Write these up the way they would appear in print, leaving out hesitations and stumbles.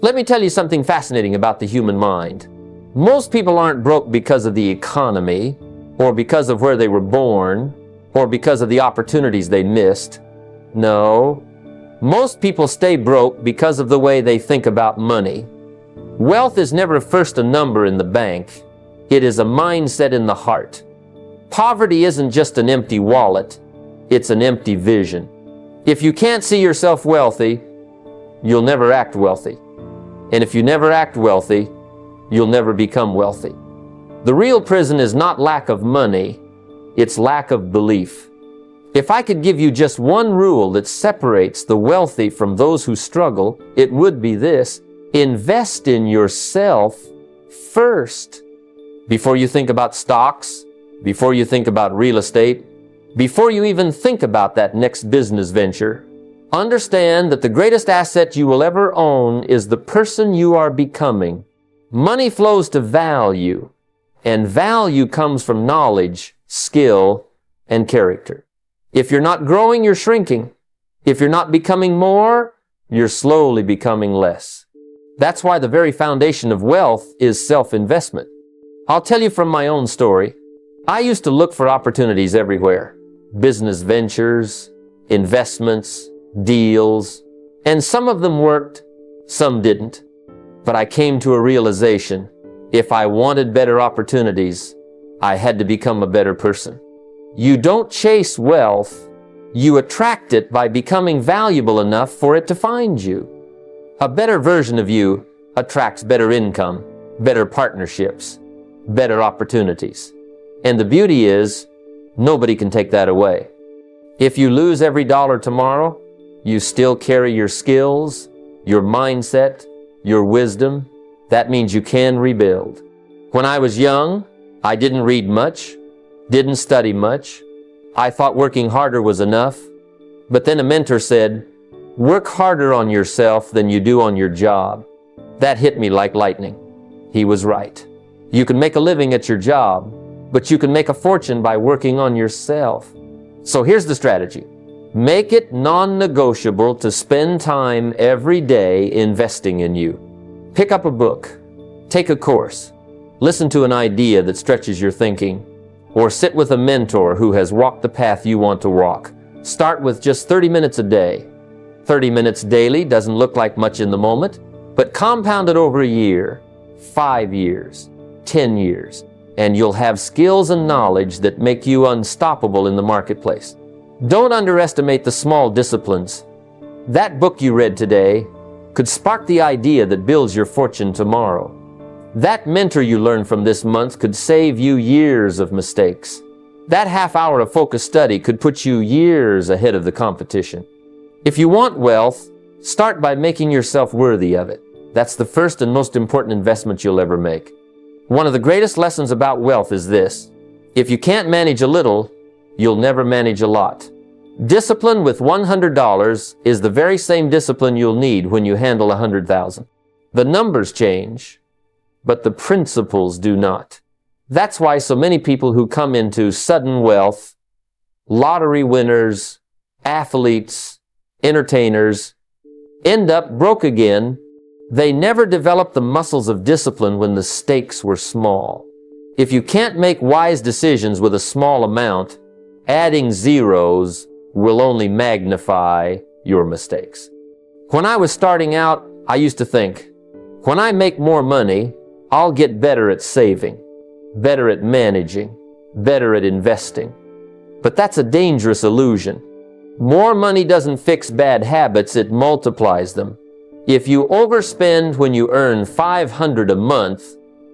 Let me tell you something fascinating about the human mind. Most people aren't broke because of the economy, or because of where they were born, or because of the opportunities they missed. No, most people stay broke because of the way they think about money. Wealth is never first a number in the bank. It is a mindset in the heart. Poverty isn't just an empty wallet, it's an empty vision. If you can't see yourself wealthy, you'll never act wealthy. And if you never act wealthy, you'll never become wealthy. The real prison is not lack of money, it's lack of belief. If I could give you just one rule that separates the wealthy from those who struggle, it would be this: invest in yourself first. Before you think about stocks, before you think about real estate, before you even think about that next business venture, understand that the greatest asset you will ever own is the person you are becoming. Money flows to value, and value comes from knowledge, skill, and character. If you're not growing, you're shrinking. If you're not becoming more, you're slowly becoming less. That's why the very foundation of wealth is self-investment. I'll tell you from my own story. I used to look for opportunities everywhere. Business ventures, investments, deals, and some of them worked, some didn't. But I came to a realization: if I wanted better opportunities, I had to become a better person. You don't chase wealth, you attract it by becoming valuable enough for it to find you. A better version of you attracts better income, better partnerships, better opportunities. And the beauty is, nobody can take that away. If you lose every dollar tomorrow, you still carry your skills, your mindset, your wisdom. That means you can rebuild. When I was young, I didn't read much, didn't study much. I thought working harder was enough. But then a mentor said, work harder on yourself than you do on your job. That hit me like lightning. He was right. You can make a living at your job, but you can make a fortune by working on yourself. So here's the strategy. Make it non-negotiable to spend time every day investing in you. Pick up a book, take a course, listen to an idea that stretches your thinking, or sit with a mentor who has walked the path you want to walk. Start with just 30 minutes a day. 30 minutes daily doesn't look like much in the moment, but compound it over a year, 5 years, 10 years, and you'll have skills and knowledge that make you unstoppable in the marketplace. Don't underestimate the small disciplines. That book you read today could spark the idea that builds your fortune tomorrow. That mentor you learned from this month could save you years of mistakes. That half hour of focused study could put you years ahead of the competition. If you want wealth, start by making yourself worthy of it. That's the first and most important investment you'll ever make. One of the greatest lessons about wealth is this: if you can't manage a little, you'll never manage a lot. Discipline with $100 is the very same discipline you'll need when you handle 100,000. The numbers change, but the principles do not. That's why so many people who come into sudden wealth, lottery winners, athletes, entertainers, end up broke again. They never developed the muscles of discipline when the stakes were small. If you can't make wise decisions with a small amount, adding zeros will only magnify your mistakes. When I was starting out, I used to think, when I make more money, I'll get better at saving, better at managing, better at investing. But that's a dangerous illusion. More money doesn't fix bad habits, it multiplies them. If you overspend when you earn $500 a month,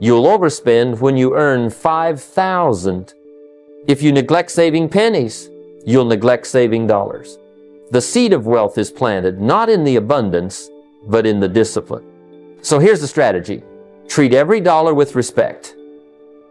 you'll overspend when you earn $5,000. If you neglect saving pennies, you'll neglect saving dollars. The seed of wealth is planted not in the abundance, but in the discipline. So here's the strategy. Treat every dollar with respect.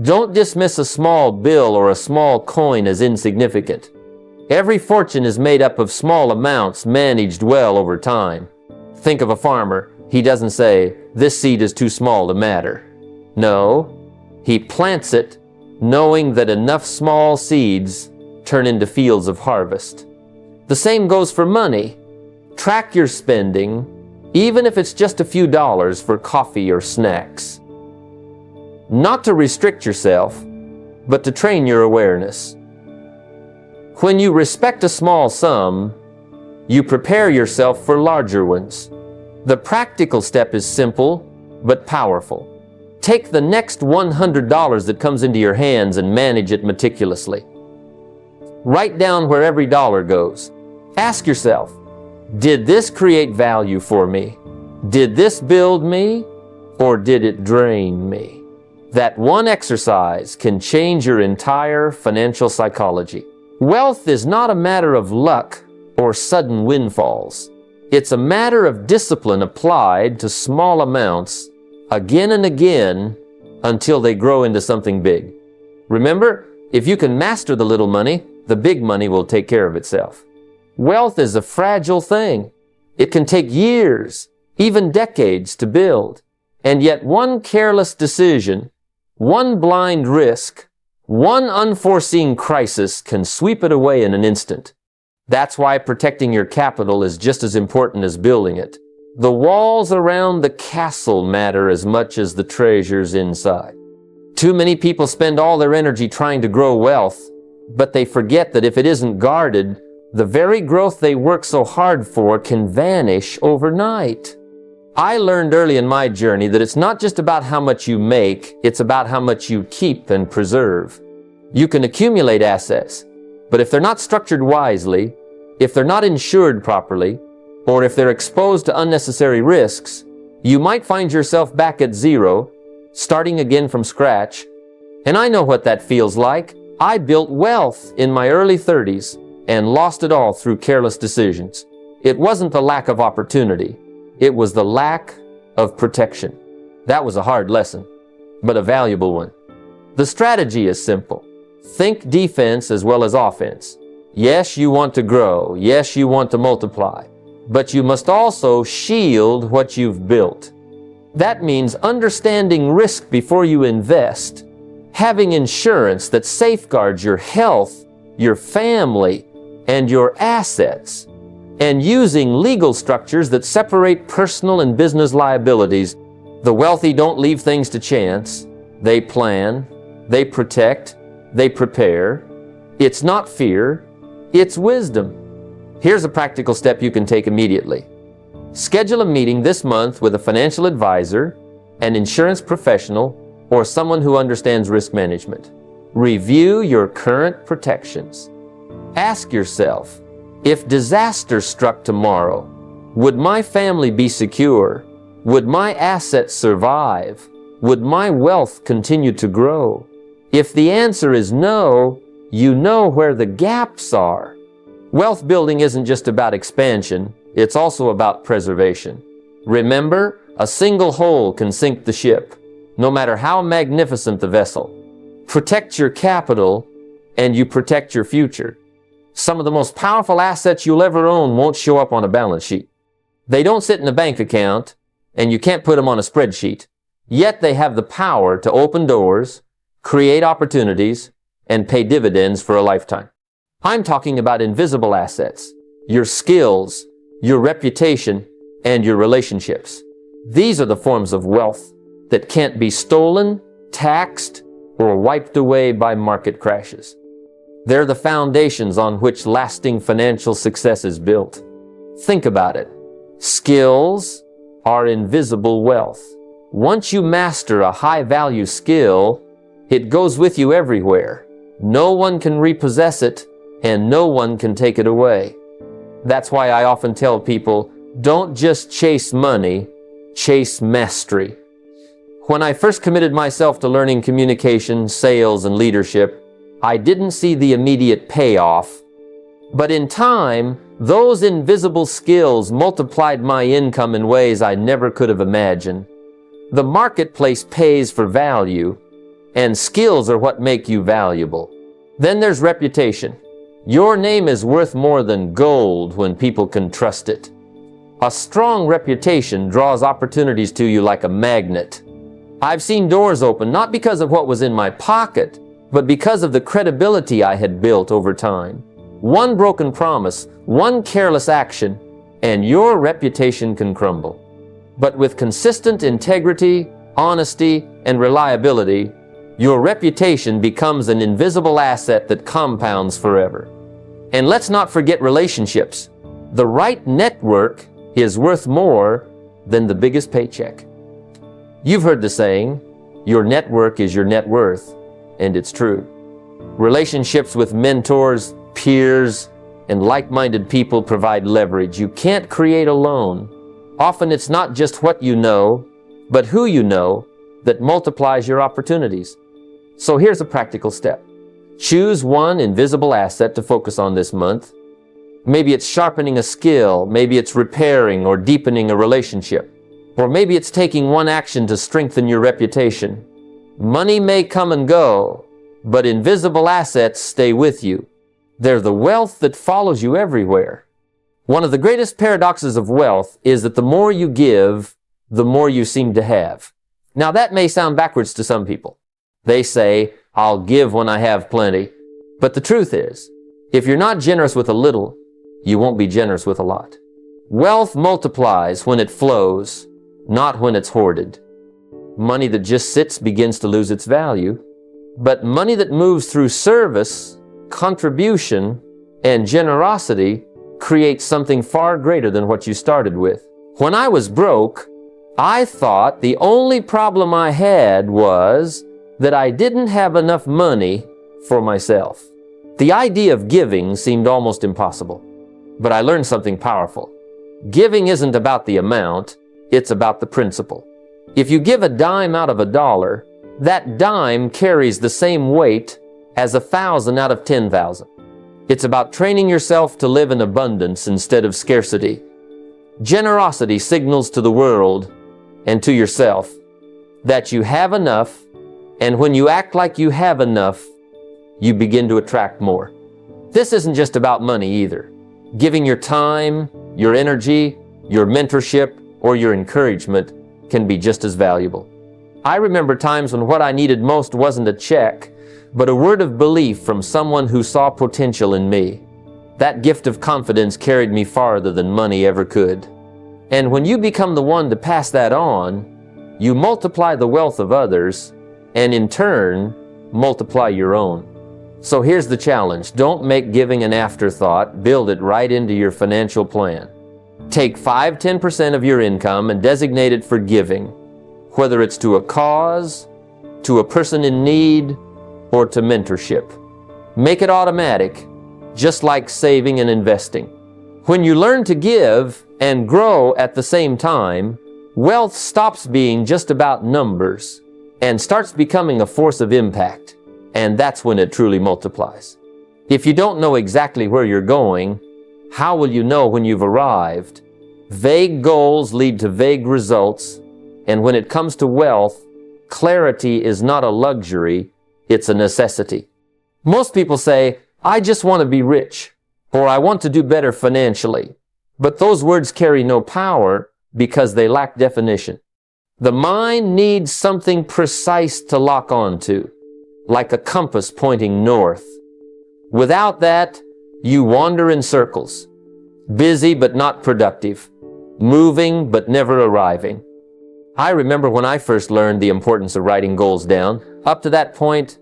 Don't dismiss a small bill or a small coin as insignificant. Every fortune is made up of small amounts managed well over time. Think of a farmer. He doesn't say, this seed is too small to matter. No, he plants it knowing that enough small seeds turn into fields of harvest. The same goes for money. Track your spending, even if it's just a few dollars for coffee or snacks. Not to restrict yourself, but to train your awareness. When you respect a small sum, you prepare yourself for larger ones. The practical step is simple, but powerful. Take the next $100 that comes into your hands and manage it meticulously. Write down where every dollar goes. Ask yourself, did this create value for me? Did this build me, or did it drain me? That one exercise can change your entire financial psychology. Wealth is not a matter of luck or sudden windfalls. It's a matter of discipline applied to small amounts again and again until they grow into something big. Remember, if you can master the little money, the big money will take care of itself. Wealth is a fragile thing. It can take years, even decades to build. And yet one careless decision, one blind risk, one unforeseen crisis can sweep it away in an instant. That's why protecting your capital is just as important as building it. The walls around the castle matter as much as the treasures inside. Too many people spend all their energy trying to grow wealth, but they forget that if it isn't guarded, the very growth they work so hard for can vanish overnight. I learned early in my journey that it's not just about how much you make, it's about how much you keep and preserve. You can accumulate assets, but if they're not structured wisely, if they're not insured properly, or if they're exposed to unnecessary risks, you might find yourself back at zero, starting again from scratch. And I know what that feels like. I built wealth in my early 30s and lost it all through careless decisions. It wasn't the lack of opportunity. It was the lack of protection. That was a hard lesson, but a valuable one. The strategy is simple. Think defense as well as offense. Yes, you want to grow. Yes, you want to multiply. But you must also shield what you've built. That means understanding risk before you invest, having insurance that safeguards your health, your family, and your assets, and using legal structures that separate personal and business liabilities. The wealthy don't leave things to chance. They plan, they protect, they prepare. It's not fear, it's wisdom. Here's a practical step you can take immediately. Schedule a meeting this month with a financial advisor, an insurance professional, or someone who understands risk management. Review your current protections. Ask yourself, if disaster struck tomorrow, would my family be secure? Would my assets survive? Would my wealth continue to grow? If the answer is no, you know where the gaps are. Wealth building isn't just about expansion, it's also about preservation. Remember, a single hole can sink the ship, no matter how magnificent the vessel. Protect your capital, and you protect your future. Some of the most powerful assets you'll ever own won't show up on a balance sheet. They don't sit in a bank account, and you can't put them on a spreadsheet. Yet they have the power to open doors, create opportunities, and pay dividends for a lifetime. I'm talking about invisible assets, your skills, your reputation, and your relationships. These are the forms of wealth that can't be stolen, taxed, or wiped away by market crashes. They're the foundations on which lasting financial success is built. Think about it. Skills are invisible wealth. Once you master a high-value skill, it goes with you everywhere. No one can repossess it, and no one can take it away. That's why I often tell people, don't just chase money, chase mastery. When I first committed myself to learning communication, sales, and leadership, I didn't see the immediate payoff. But in time, those invisible skills multiplied my income in ways I never could have imagined. The marketplace pays for value, and skills are what make you valuable. Then there's reputation. Your name is worth more than gold when people can trust it. A strong reputation draws opportunities to you like a magnet. I've seen doors open not because of what was in my pocket, but because of the credibility I had built over time. One broken promise, one careless action, and your reputation can crumble. But with consistent integrity, honesty, and reliability, your reputation becomes an invisible asset that compounds forever. And let's not forget relationships. The right network is worth more than the biggest paycheck. You've heard the saying, your network is your net worth, and it's true. Relationships with mentors, peers, and like-minded people provide leverage you can't create alone. Often it's not just what you know, but who you know that multiplies your opportunities. So here's a practical step. Choose one invisible asset to focus on this month. Maybe it's sharpening a skill, maybe it's repairing or deepening a relationship, or maybe it's taking one action to strengthen your reputation. Money may come and go, but invisible assets stay with you. They're the wealth that follows you everywhere. One of the greatest paradoxes of wealth is that the more you give, the more you seem to have. Now that may sound backwards to some people. They say, I'll give when I have plenty. But the truth is, if you're not generous with a little, you won't be generous with a lot. Wealth multiplies when it flows, not when it's hoarded. Money that just sits begins to lose its value, but money that moves through service, contribution, and generosity creates something far greater than what you started with. When I was broke, I thought the only problem I had was that I didn't have enough money for myself. The idea of giving seemed almost impossible, but I learned something powerful. Giving isn't about the amount, it's about the principle. If you give a dime out of $1, that dime carries the same weight as 1,000 out of 10,000. It's about training yourself to live in abundance instead of scarcity. Generosity signals to the world and to yourself that you have enough, and when you act like you have enough, you begin to attract more. This isn't just about money either. Giving your time, your energy, your mentorship, or your encouragement can be just as valuable. I remember times when what I needed most wasn't a check, but a word of belief from someone who saw potential in me. That gift of confidence carried me farther than money ever could. And when you become the one to pass that on, you multiply the wealth of others, and in turn, multiply your own. So here's the challenge. Don't make giving an afterthought. Build it right into your financial plan. Take 5-10% of your income and designate it for giving, whether it's to a cause, to a person in need, or to mentorship. Make it automatic, just like saving and investing. When you learn to give and grow at the same time, wealth stops being just about numbers and starts becoming a force of impact. And that's when it truly multiplies. If you don't know exactly where you're going, how will you know when you've arrived? Vague goals lead to vague results, and when it comes to wealth, clarity is not a luxury, it's a necessity. Most people say, I just want to be rich, or I want to do better financially. But those words carry no power because they lack definition. The mind needs something precise to lock onto, like a compass pointing north. Without that, you wander in circles, busy but not productive, moving but never arriving. I remember when I first learned the importance of writing goals down. Up to that point,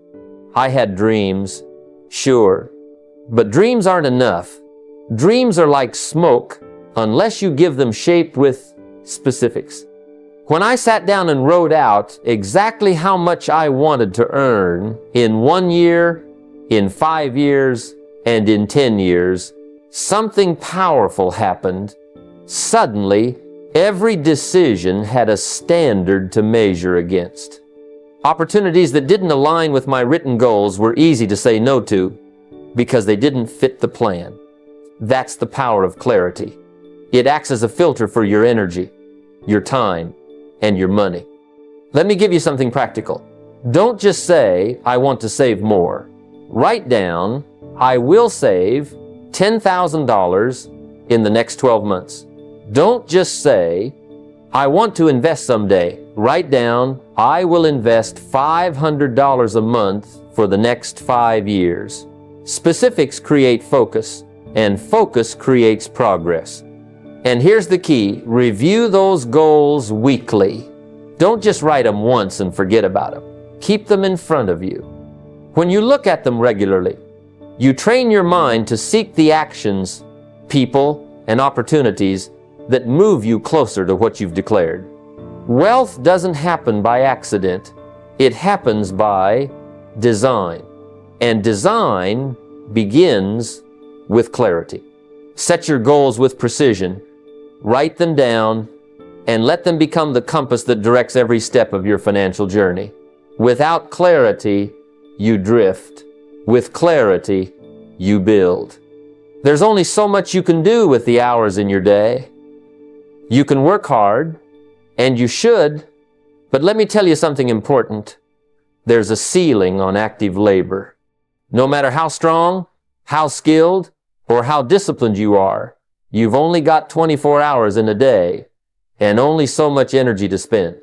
I had dreams, sure, but dreams aren't enough. Dreams are like smoke unless you give them shape with specifics. When I sat down and wrote out exactly how much I wanted to earn in 1 year, in 5 years, and in 10 years, something powerful happened. Suddenly, every decision had a standard to measure against. Opportunities that didn't align with my written goals were easy to say no to because they didn't fit the plan. That's the power of clarity. It acts as a filter for your energy, your time, and your money. Let me give you something practical. Don't just say, I want to save more. Write down, I will save $10,000 in the next 12 months. Don't just say, I want to invest someday. Write down, I will invest $500 a month for the next 5 years. Specifics create focus, and focus creates progress. And here's the key: review those goals weekly. Don't just write them once and forget about them. Keep them in front of you. When you look at them regularly, you train your mind to seek the actions, people, and opportunities that move you closer to what you've declared. Wealth doesn't happen by accident. It happens by design. And design begins with clarity. Set your goals with precision. Write them down and let them become the compass that directs every step of your financial journey. Without clarity, you drift. With clarity, you build. There's only so much you can do with the hours in your day. You can work hard, and you should, but let me tell you something important. There's a ceiling on active labor. No matter how strong, how skilled, or how disciplined you are, you've only got 24 hours in a day and only so much energy to spend.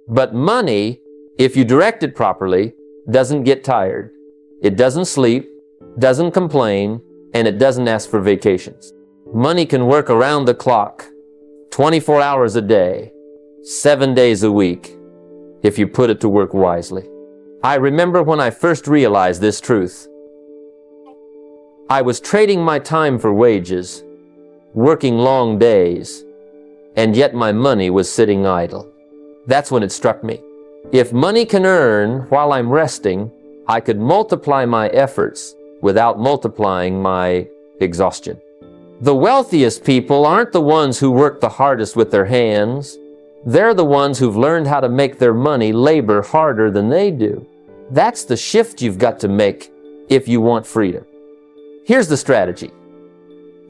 But money, if you direct it properly, doesn't get tired. It doesn't sleep, doesn't complain, and it doesn't ask for vacations. Money can work around the clock, 24 hours a day, 7 days a week, if you put it to work wisely. I remember when I first realized this truth. I was trading my time for wages, working long days, and yet my money was sitting idle. That's when it struck me. If money can earn while I'm resting, I could multiply my efforts without multiplying my exhaustion. The wealthiest people aren't the ones who work the hardest with their hands. They're the ones who've learned how to make their money labor harder than they do. That's the shift you've got to make if you want freedom. Here's the strategy.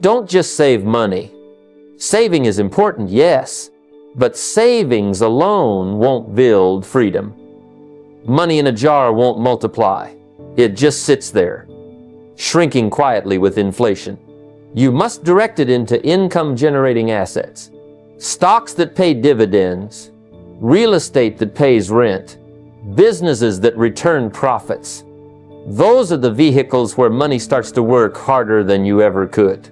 Don't just save money. Saving is important, yes, but savings alone won't build freedom. Money in a jar won't multiply. It just sits there, shrinking quietly with inflation. You must direct it into income-generating assets. Stocks that pay dividends, real estate that pays rent, businesses that return profits. Those are the vehicles where money starts to work harder than you ever could.